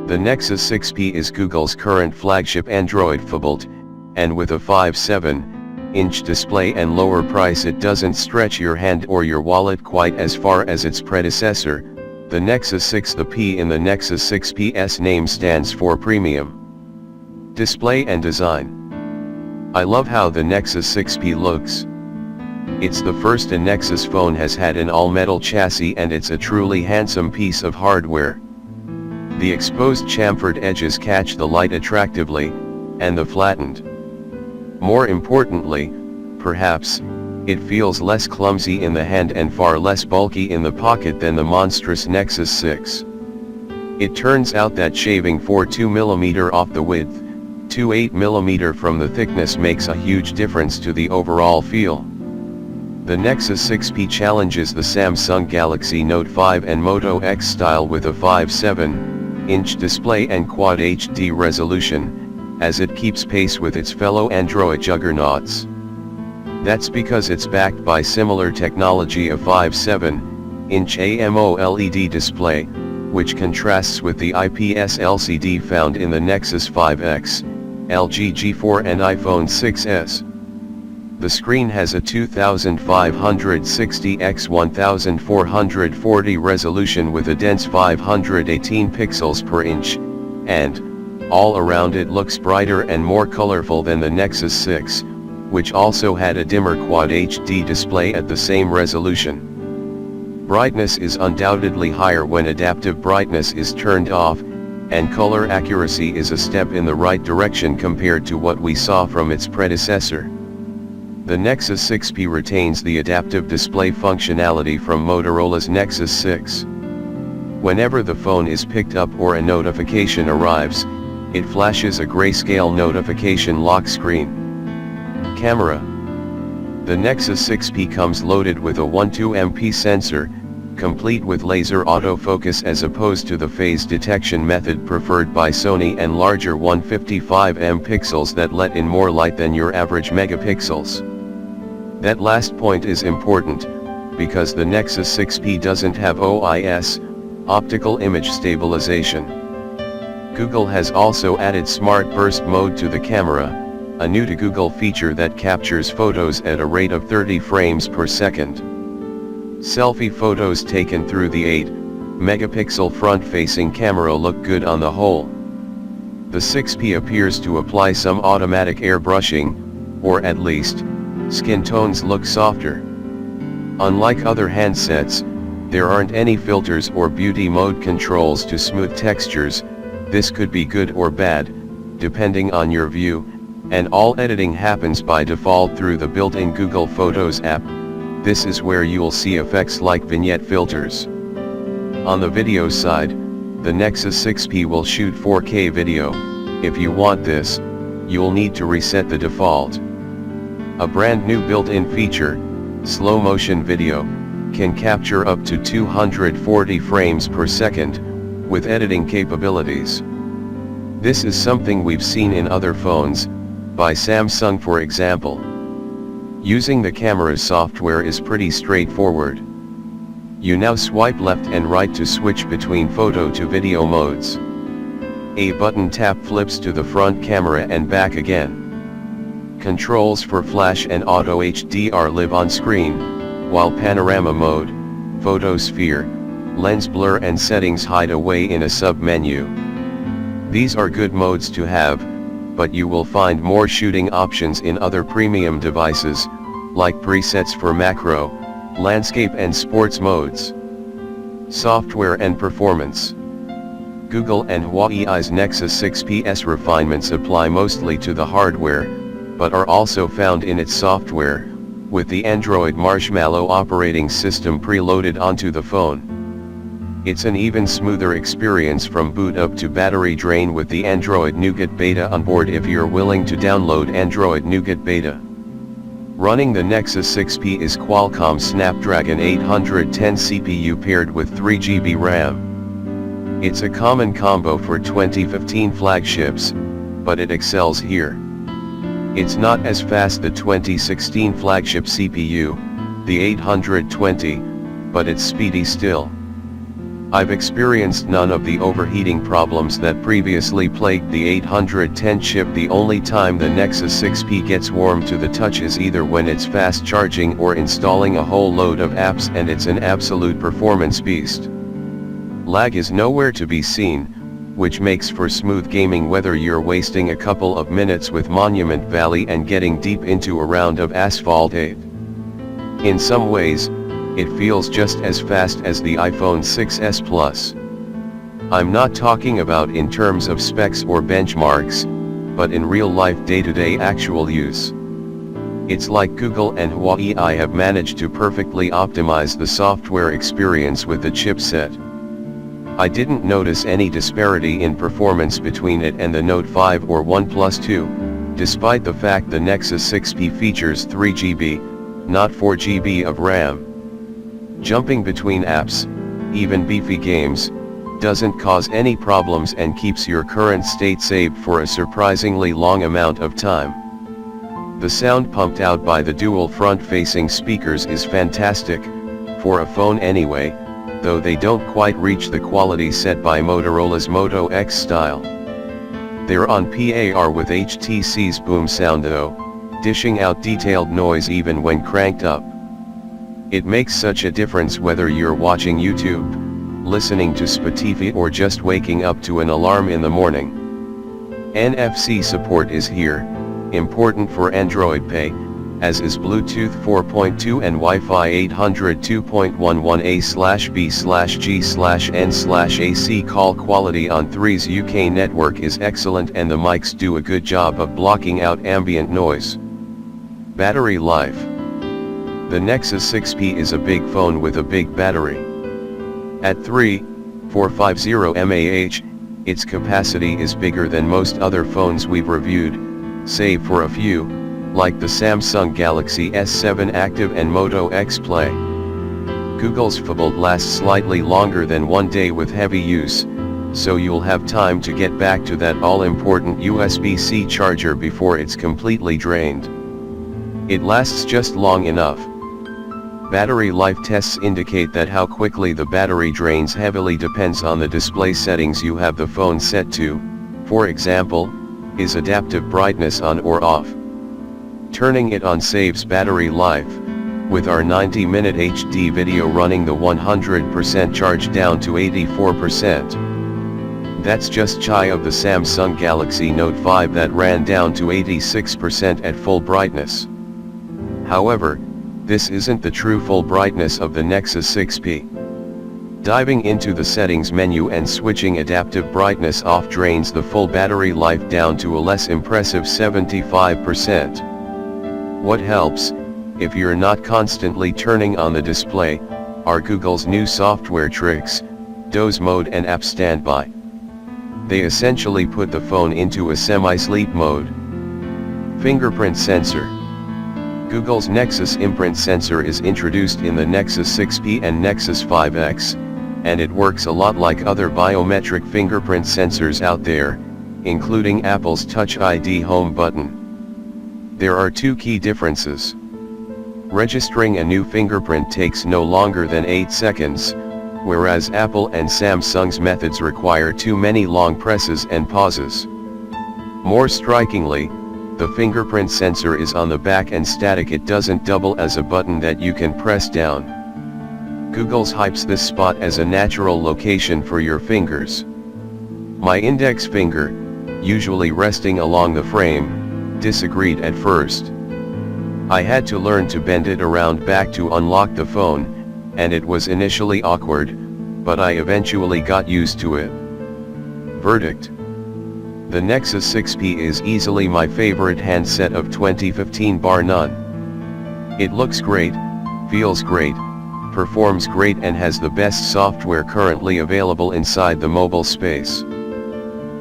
The Nexus 6P is Google's current flagship Android phablet, and with a 5.7-inch display and lower price, it doesn't stretch your hand or your wallet quite as far as its predecessor, the Nexus 6. The P in the Nexus 6P's name stands for premium display and design. I love how the Nexus 6P looks. It's the first a Nexus phone has had an all-metal chassis, and it's a truly handsome piece of hardware. The exposed chamfered edges catch the light attractively, and the flattened. More importantly, perhaps, it feels less clumsy in the hand and far less bulky in the pocket than the monstrous Nexus 6. It turns out that shaving 4.2mm off the width, to 8mm from the thickness makes a huge difference to the overall feel. The Nexus 6P challenges the Samsung Galaxy Note 5 and Moto X style with a 5.7-inch display and Quad HD resolution, as it keeps pace with its fellow Android juggernauts. That's because it's backed by similar technology, a 5.7-inch AMOLED display, which contrasts with the IPS LCD found in the Nexus 5X, LG G4 and iPhone 6s. The screen has a 2560 x 1440 resolution with a dense 518 pixels per inch, and, all around, it looks brighter and more colorful than the Nexus 6, which also had a dimmer Quad HD display at the same resolution. Brightness is undoubtedly higher when adaptive brightness is turned off, and color accuracy is a step in the right direction compared to what we saw from its predecessor. The Nexus 6P retains the adaptive display functionality from Motorola's Nexus 6. Whenever the phone is picked up or a notification arrives, it flashes a grayscale notification lock screen. Camera. The Nexus 6P comes loaded with a 12MP sensor, complete with laser autofocus as opposed to the phase detection method preferred by Sony, and larger 155 pixels that let in more light than your average megapixels. That last point is important, because the Nexus 6P doesn't have OIS, optical image stabilization. Google has also added Smart Burst Mode to the camera, a new to Google feature that captures photos at a rate of 30 frames per second. Selfie photos taken through the 8-megapixel front-facing camera look good on the whole. The 6P appears to apply some automatic airbrushing, or at least, skin tones look softer. Unlike other handsets, there aren't any filters or beauty mode controls to smooth textures. This could be good or bad, depending on your view, and all editing happens by default through the built-in Google Photos app. This is where you'll see effects like vignette filters. On the video side, the Nexus 6P will shoot 4K video. If you want this, you'll need to reset the default. A brand new built-in feature, slow motion video, can capture up to 240 frames per second, with editing capabilities. This is something we've seen in other phones, by Samsung for example. Using the camera's software is pretty straightforward. You now swipe left and right to switch between photo to video modes. A button tap flips to the front camera and back again. Controls for flash and auto HDR live on screen, while panorama mode, photosphere, lens blur and settings hide away in a sub-menu. These are good modes to have, but you will find more shooting options in other premium devices, like presets for macro, landscape and sports modes. Software and performance. Google and Huawei's Nexus 6P's refinements apply mostly to the hardware, but are also found in its software, with the Android Marshmallow operating system preloaded onto the phone. It's an even smoother experience from boot up to battery drain with the Android Nougat Beta on board if you're willing to download Android Nougat Beta. Running the Nexus 6P is Qualcomm Snapdragon 810 CPU paired with 3GB RAM. It's a common combo for 2015 flagships, but it excels here. It's not as fast the 2016 flagship CPU, the 820, but it's speedy still. I've experienced none of the overheating problems that previously plagued the 810 chip. The only time the Nexus 6P gets warm to the touch is either when it's fast charging or installing a whole load of apps, and it's an absolute performance beast. Lag is nowhere to be seen, which makes for smooth gaming whether you're wasting a couple of minutes with Monument Valley and getting deep into a round of Asphalt 8. In some ways, it feels just as fast as the iPhone 6s Plus. I'm not talking about in terms of specs or benchmarks, but in real-life day-to-day actual use. It's like Google and Huawei have managed to perfectly optimize the software experience with the chipset. I didn't notice any disparity in performance between it and the Note 5 or OnePlus 2, despite the fact the Nexus 6P features 3GB, not 4GB of RAM. Jumping between apps, even beefy games, doesn't cause any problems and keeps your current state saved for a surprisingly long amount of time. The sound pumped out by the dual front-facing speakers is fantastic, for a phone anyway, though they don't quite reach the quality set by Motorola's Moto X style. They're on par with HTC's boom sound though, dishing out detailed noise even when cranked up. It makes such a difference whether you're watching YouTube, listening to Spotify or just waking up to an alarm in the morning. NFC support is here, important for Android Pay, as is Bluetooth 4.2 and Wi-Fi 802.11a/b/g/n/AC. Call quality on 3's UK network is excellent and the mics do a good job of blocking out ambient noise. Battery life. The Nexus 6P is a big phone with a big battery. At 3,450 mAh, its capacity is bigger than most other phones we've reviewed, save for a few, like the Samsung Galaxy S7 Active and Moto X Play. Google's Fold lasts slightly longer than 1 day with heavy use, so you'll have time to get back to that all-important USB-C charger before it's completely drained. It lasts just long enough. Battery life tests indicate that how quickly the battery drains heavily depends on the display settings you have the phone set to. For example, is adaptive brightness on or off? Turning it on saves battery life, with our 90-minute HD video running the 100% charge down to 84%. That's just shy of the Samsung Galaxy Note 5 that ran down to 86% at full brightness. However, this isn't the true full brightness of the Nexus 6P. Diving into the settings menu and switching adaptive brightness off drains the full battery life down to a less impressive 75%. What helps, if you're not constantly turning on the display, are Google's new software tricks, doze mode and app standby. They essentially put the phone into a semi-sleep mode. Fingerprint sensor. Google's Nexus imprint sensor is introduced in the Nexus 6P and Nexus 5X, and it works a lot like other biometric fingerprint sensors out there, including Apple's Touch ID home button. There are two key differences. Registering a new fingerprint takes no longer than 8 seconds, whereas Apple and Samsung's methods require too many long presses and pauses. More strikingly, the fingerprint sensor is on the back and static. It doesn't double as a button that you can press down. Google's hypes this spot as a natural location for your fingers. My index finger, usually resting along the frame, disagreed at first. I had to learn to bend it around back to unlock the phone, and it was initially awkward, but I eventually got used to it. Verdict. The Nexus 6P is easily my favorite handset of 2015 bar none. It looks great, feels great, performs great and has the best software currently available inside the mobile space.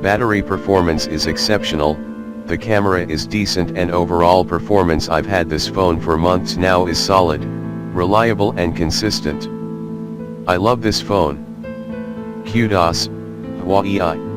Battery performance is exceptional, the camera is decent and overall performance, I've had this phone for months now, is solid, reliable and consistent. I love this phone. Kudos, Huawei.